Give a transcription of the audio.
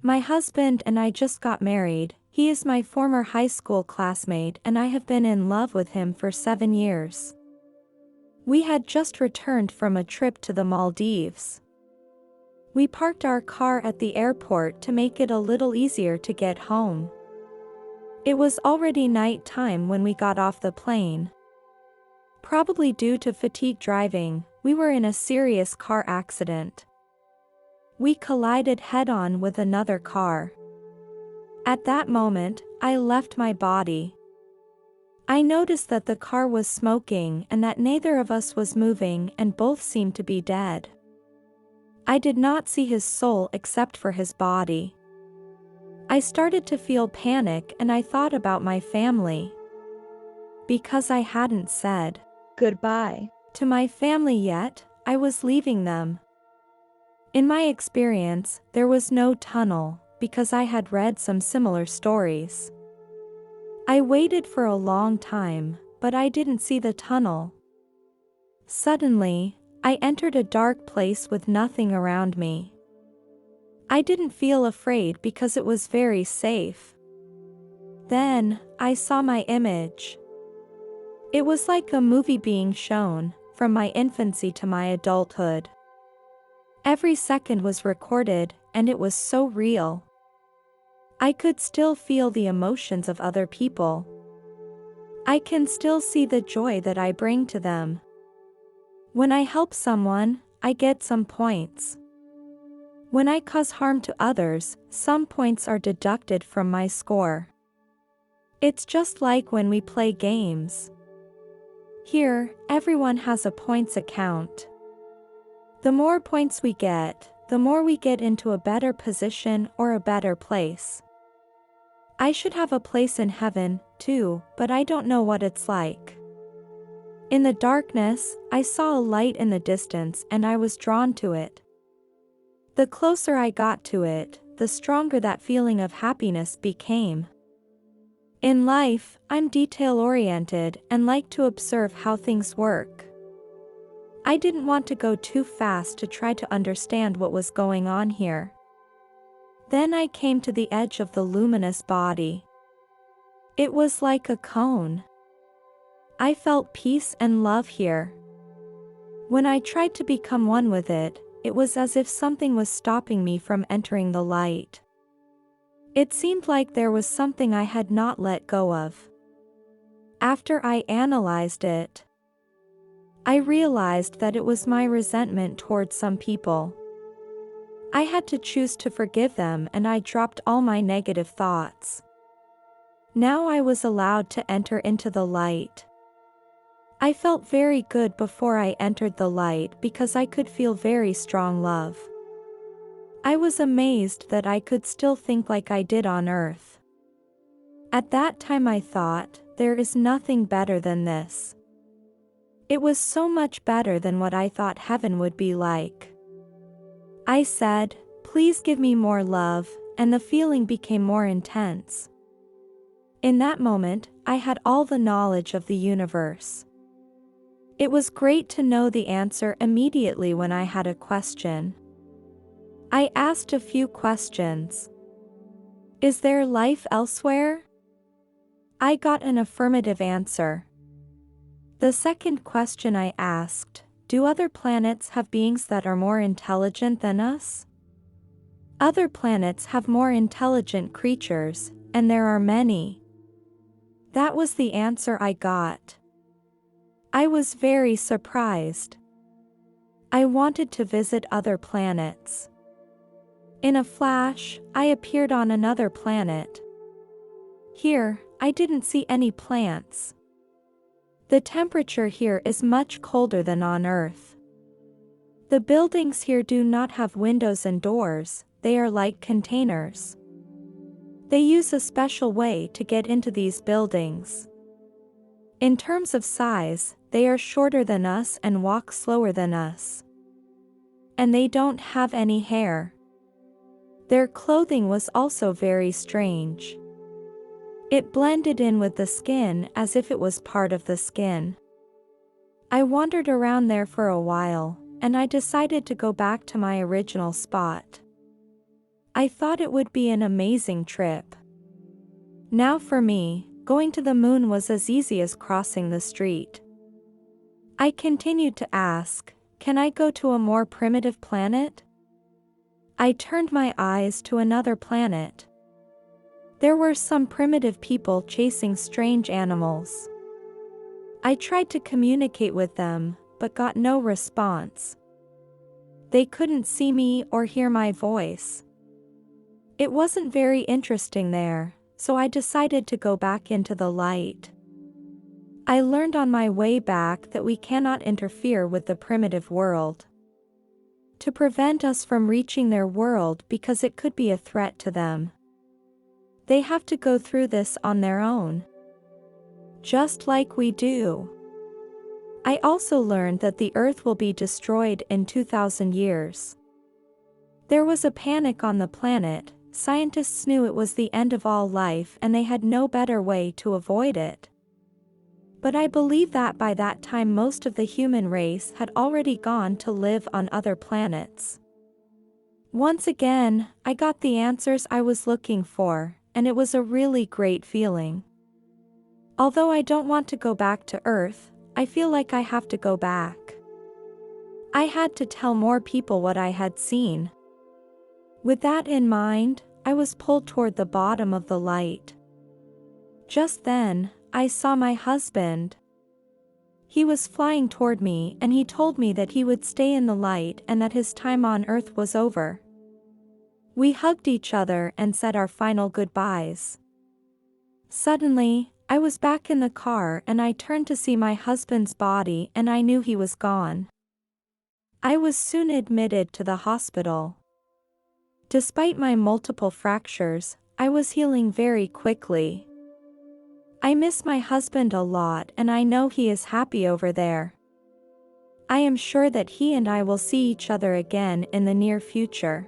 My husband and I just got married. He is my former high school classmate and I have been in love with him for 7 years. We had just returned from a trip to the Maldives. We parked our car at the airport to make it a little easier to get home. It was already night time when we got off the plane. Probably due to fatigue driving, we were in a serious car accident. We collided head-on with another car. At that moment, I left my body. I noticed that the car was smoking and that neither of us was moving and both seemed to be dead. I did not see his soul except for his body. I started to feel panic and I thought about my family. Because I hadn't said goodbye to my family yet, I was leaving them. In my experience, there was no tunnel, because I had read some similar stories. I waited for a long time, but I didn't see the tunnel. Suddenly, I entered a dark place with nothing around me. I didn't feel afraid because it was very safe. Then, I saw my image. It was like a movie being shown, from my infancy to my adulthood. Every second was recorded, and it was so real. I could still feel the emotions of other people. I can still see the joy that I bring to them. When I help someone, I get some points. When I cause harm to others, some points are deducted from my score. It's just like when we play games. Here, everyone has a points account. The more points we get, the more we get into a better position or a better place. I should have a place in heaven, too, but I don't know what it's like. In the darkness, I saw a light in the distance and I was drawn to it. The closer I got to it, the stronger that feeling of happiness became. In life, I'm detail-oriented and like to observe how things work. I didn't want to go too fast to try to understand what was going on here. Then I came to the edge of the luminous body. It was like a cone. I felt peace and love here. When I tried to become one with it, it was as if something was stopping me from entering the light. It seemed like there was something I had not let go of. After I analyzed it, I realized that it was my resentment towards some people. I had to choose to forgive them and I dropped all my negative thoughts. Now I was allowed to enter into the light. I felt very good before I entered the light because I could feel very strong love. I was amazed that I could still think like I did on earth. At that time I thought, there is nothing better than this. It was so much better than what I thought heaven would be like. I said, please give me more love, and the feeling became more intense. In that moment, I had all the knowledge of the universe. It was great to know the answer immediately when I had a question. I asked a few questions. Is there life elsewhere? I got an affirmative answer. The second question I asked, do other planets have beings that are more intelligent than us? Other planets have more intelligent creatures, and there are many. That was the answer I got. I was very surprised. I wanted to visit other planets. In a flash, I appeared on another planet. Here, I didn't see any plants. The temperature here is much colder than on Earth. The buildings here do not have windows and doors, they are like containers. They use a special way to get into these buildings. In terms of size, they are shorter than us and walk slower than us. And they don't have any hair. Their clothing was also very strange. It blended in with the skin as if it was part of the skin. I wandered around there for a while, and I decided to go back to my original spot. I thought it would be an amazing trip. Now for me, going to the moon was as easy as crossing the street. I continued to ask, can I go to a more primitive planet? I turned my eyes to another planet. There were some primitive people chasing strange animals. I tried to communicate with them, but got no response. They couldn't see me or hear my voice. It wasn't very interesting there, so I decided to go back into the light. I learned on my way back that we cannot interfere with the primitive world to prevent us from reaching their world because it could be a threat to them. They have to go through this on their own, just like we do. I also learned that the Earth will be destroyed in 2,000 years. There was a panic on the planet. Scientists knew it was the end of all life and they had no better way to avoid it. But I believe that by that time most of the human race had already gone to live on other planets. Once again, I got the answers I was looking for, and it was a really great feeling. Although I don't want to go back to Earth, I feel like I have to go back. I had to tell more people what I had seen. With that in mind, I was pulled toward the bottom of the light. Just then, I saw my husband. He was flying toward me and he told me that he would stay in the light and that his time on Earth was over. We hugged each other and said our final goodbyes. Suddenly, I was back in the car and I turned to see my husband's body and I knew he was gone. I was soon admitted to the hospital. Despite my multiple fractures, I was healing very quickly. I miss my husband a lot and I know he is happy over there. I am sure that he and I will see each other again in the near future.